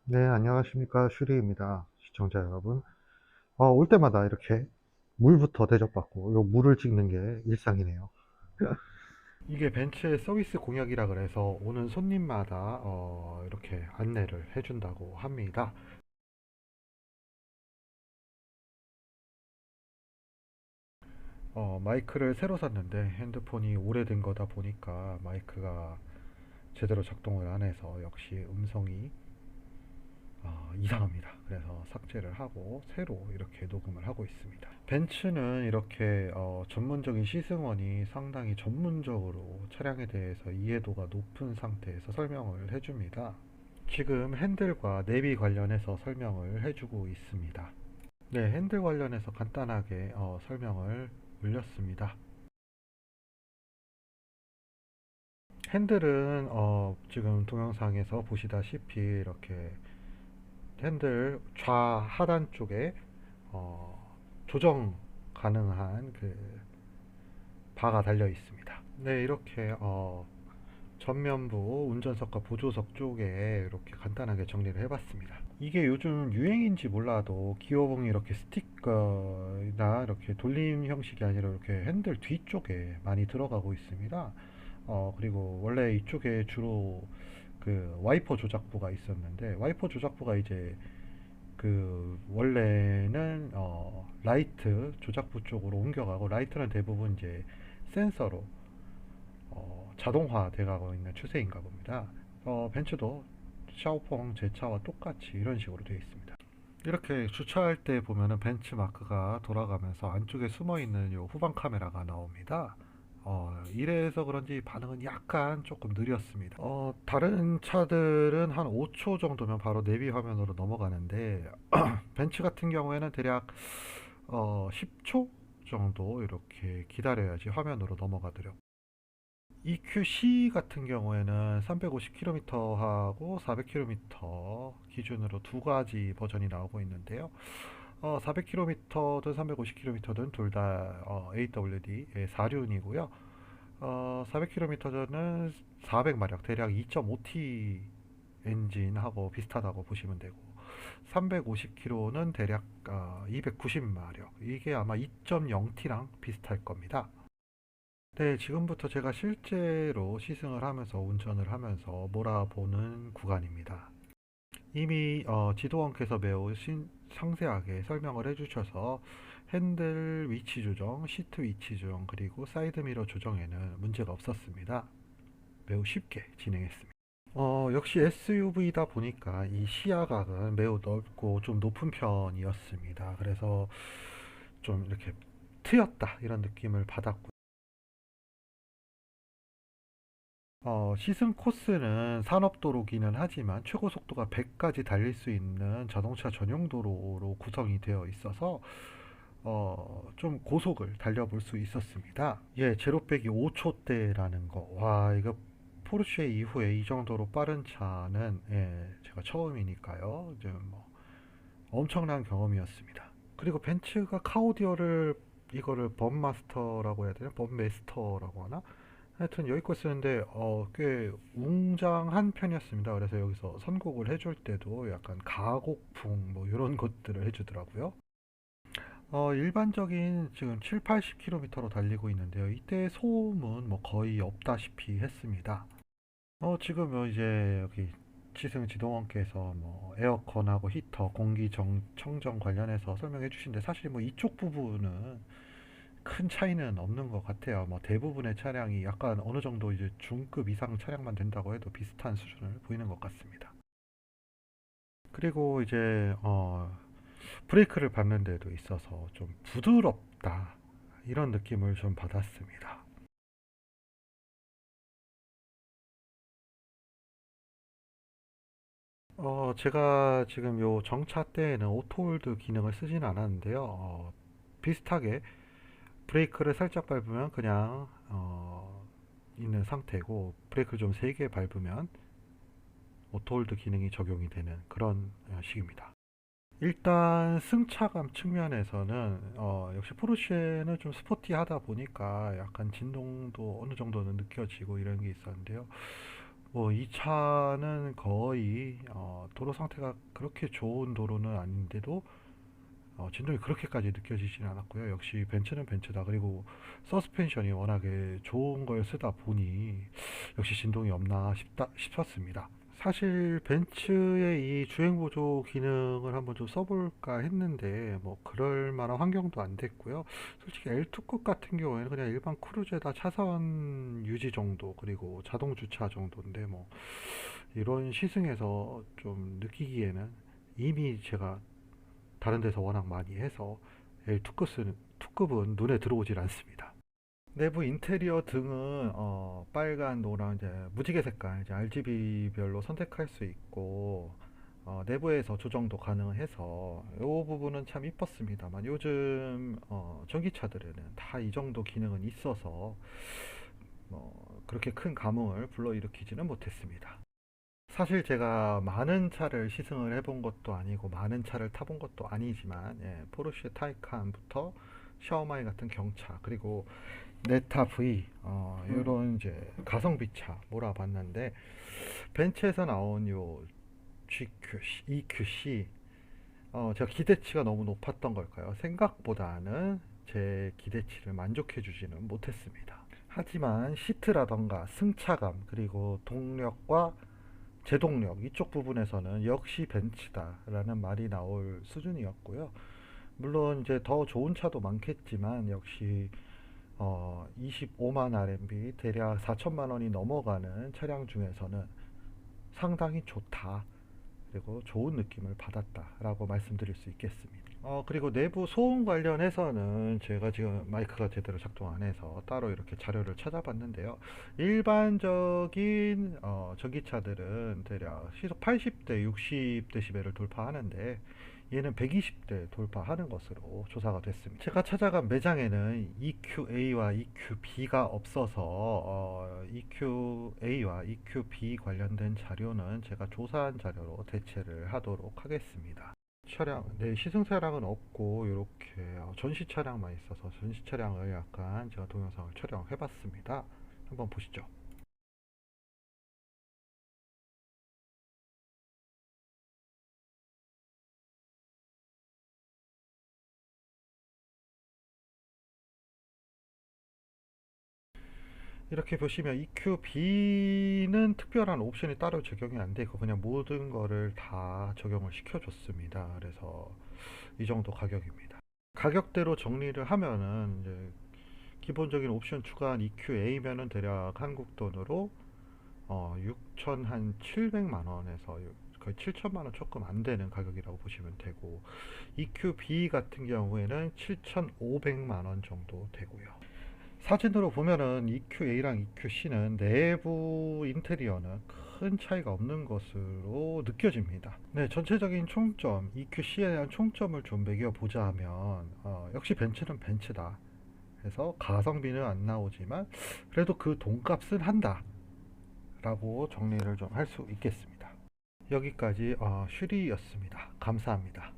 네, 안녕하십니까. 슈리입니다. 시청자 여러분. 올 때마다 이렇게 물부터 대접받고, 요 물을 찍는 게 일상이네요. 이게 벤츠의 서비스 공약이라 그래서 오는 손님마다 이렇게 안내를 해준다고 합니다. 마이크를 새로 샀는데 핸드폰이 오래된 거다 보니까 마이크가 제대로 작동을 안 해서 역시 음성이 이상합니다. 그래서 삭제를 하고 새로 이렇게 녹음을 하고 있습니다. 벤츠는 이렇게 전문적인 시승원이 상당히 전문적으로 차량에 대해서 이해도가 높은 상태에서 설명을 해줍니다. 지금 핸들과 내비 관련해서 설명을 해주고 있습니다. 네, 핸들 관련해서 간단하게 설명을 올렸습니다. 핸들은 지금 동영상에서 보시다시피 이렇게 핸들 좌하단 쪽에 조정 가능한 그 바가 달려 있습니다. 네, 이렇게 전면부 운전석과 보조석 쪽에 이렇게 간단하게 정리를 해봤습니다. 이게 요즘 유행인지 몰라도 기어봉이 이렇게 스티커나 이렇게 돌림 형식이 아니라 이렇게 핸들 뒤쪽에 많이 들어가고 있습니다. 그리고 원래 이쪽에 주로 그 와이퍼 조작부가 있었는데 와이퍼 조작부가 이제 그 원래는 라이트 조작부 쪽으로 옮겨가고 라이트는 대부분 이제 센서로 자동화 돼가고 있는 추세인가 봅니다. 벤츠도 샤오펑 제 차와 똑같이 이런 식으로 되어 있습니다. 이렇게 주차할 때 보면은 벤츠 마크가 돌아가면서 안쪽에 숨어 있는 요 후방 카메라가 나옵니다. 이래서 그런지 반응은 약간 조금 느렸습니다. 다른 차들은 한 5초 정도면 바로 내비 화면으로 넘어가는데 벤츠 같은 경우에는 대략 10초 정도 이렇게 기다려야지 화면으로 넘어가더라고요. EQC 같은 경우에는 350km하고 400km 기준으로 두 가지 버전이 나오고 있는데요. 400km든 350km든 둘 다 AWD 4륜이고요. 400km는 400마력, 대략 2.5T 엔진하고 비슷하다고 보시면 되고 350km는 대략 290마력, 이게 아마 2.0T랑 비슷할 겁니다. 네, 지금부터 제가 실제로 시승을 하면서 운전을 하면서 몰아보는 구간입니다. 이미 지도원께서 매우 상세하게 설명을 해주셔서 핸들 위치 조정, 시트 위치 조정, 그리고 사이드미러 조정에는 문제가 없었습니다. 매우 쉽게 진행했습니다. 역시 SUV다 보니까 이 시야각은 매우 넓고 좀 높은 편이었습니다. 그래서 좀 이렇게 트였다 이런 느낌을 받았고, 시승 코스는 산업도로기는 하지만 최고 속도가 100까지 달릴 수 있는 자동차 전용 도로로 구성이 되어 있어서 좀 고속을 달려볼 수 있었습니다. 예, 제로 빼기 5초대라는 거. 와, 이거 포르쉐 이후에 이 정도로 빠른 차는 제가 처음이니까요. 이제 뭐 엄청난 경험이었습니다. 그리고 벤츠가 카오디어를 이거를 범마스터라고 해야 되나? 범메스터라고 하나? 하여튼 여기 거 쓰는데 꽤 웅장한 편이었습니다. 그래서 여기서 선곡을 해줄 때도 약간 가곡풍 뭐 이런 것들을 해주더라고요. 일반적인 지금 7, 80km로 달리고 있는데요. 이때 소음은 뭐 거의 없다시피 했습니다. 지금 뭐 이제 여기 시승 지동원께서 뭐 에어컨하고 히터, 청정 관련해서 설명해 주신데 사실 뭐 이쪽 부분은 큰 차이는 없는 것 같아요. 뭐 대부분의 차량이 약간 어느 정도 이제 중급 이상 차량만 된다고 해도 비슷한 수준을 보이는 것 같습니다. 그리고 이제 브레이크를 밟는 데도 있어서 좀 부드럽다 이런 느낌을 좀 받았습니다. 제가 지금 요 정차 때에는 오토홀드 기능을 쓰지는 않았는데요. 비슷하게 브레이크를 살짝 밟으면 그냥 있는 상태고 브레이크를 좀 세게 밟으면 오토홀드 기능이 적용이 되는 그런 식입니다. 일단 승차감 측면에서는 역시 포르쉐는 좀 스포티하다 보니까 약간 진동도 어느 정도는 느껴지고 이런 게 있었는데요. 이 차는 거의 도로 상태가 그렇게 좋은 도로는 아닌데도 진동이 그렇게까지 느껴지진 않았고요. 역시 벤츠는 벤츠다. 그리고 서스펜션이 워낙에 좋은 걸 쓰다 보니 역시 진동이 없나 싶었습니다. 사실 벤츠의 이 주행보조 기능을 한번 좀 써볼까 했는데 뭐 그럴 만한 환경도 안 됐고요. 솔직히 L2급 같은 경우에는 그냥 일반 크루즈에다 차선 유지 정도 그리고 자동 주차 정도인데 뭐 이런 시승에서 좀 느끼기에는 이미 제가 다른 데서 워낙 많이 해서 L2급은 눈에 들어오질 않습니다. 내부 인테리어 등은 빨간, 노랑 이제 무지개 색깔 이제 RGB별로 선택할 수 있고 내부에서 조정도 가능해서 이 부분은 참 이뻤습니다만 요즘 전기차들에는 다 이 정도 기능은 있어서 그렇게 큰 감흥을 불러일으키지는 못했습니다. 사실 제가 많은 차를 시승을 해본 것도 아니고 많은 차를 타본 것도 아니지만 포르쉐 타이칸부터 샤오마이 같은 경차 그리고 네타 V 이런 이제 가성비 차 몰아봤는데 벤츠에서 나온 요 GQ, EQC 제가 기대치가 너무 높았던 걸까요? 생각보다는 제 기대치를 만족해 주지는 못했습니다. 하지만 시트라던가 승차감 그리고 동력과 제동력 이쪽 부분에서는 역시 벤츠다라는 말이 나올 수준이었고요. 물론 이제 더 좋은 차도 많겠지만 역시 25만 RMB 대략 4천만 원이 넘어가는 차량 중에서는 상당히 좋다. 그리고 좋은 느낌을 받았다라고 말씀드릴 수 있겠습니다. 그리고 내부 소음 관련해서는 제가 지금 마이크가 제대로 작동 안 해서 따로 이렇게 자료를 찾아봤는데요. 일반적인 전기차들은 대략 시속 80대, 60dB를 돌파하는데 얘는 120대 돌파하는 것으로 조사가 됐습니다. 제가 찾아간 매장에는 EQA와 EQB가 없어서 EQA와 EQB 관련된 자료는 제가 조사한 자료로 대체를 하도록 하겠습니다. 차량, 네, 시승 차량은 없고 이렇게 전시 차량만 있어서 전시 차량을 약간 제가 동영상을 촬영해 봤습니다. 한번 보시죠. 이렇게 보시면 EQB는 특별한 옵션이 따로 적용이 안 되고 그냥 모든 거를 다 적용을 시켜줬습니다. 그래서 이 정도 가격입니다. 가격대로 정리를 하면은 이제 기본적인 옵션 추가한 EQA면은 대략 한국 돈으로 6천 한 700만 원에서 거의 7천만 원 조금 안 되는 가격이라고 보시면 되고 EQB 같은 경우에는 7,500만 원 정도 되고요. 사진으로 보면은 EQA랑 EQC는 내부 인테리어는 큰 차이가 없는 것으로 느껴집니다. 네, 전체적인 총점, EQC에 대한 총점을 좀 매겨보자 하면 역시 벤츠는 벤츠다 해서 가성비는 안 나오지만 그래도 그 돈값은 한다 라고 정리를 좀 할 수 있겠습니다. 여기까지 슈리였습니다. 감사합니다.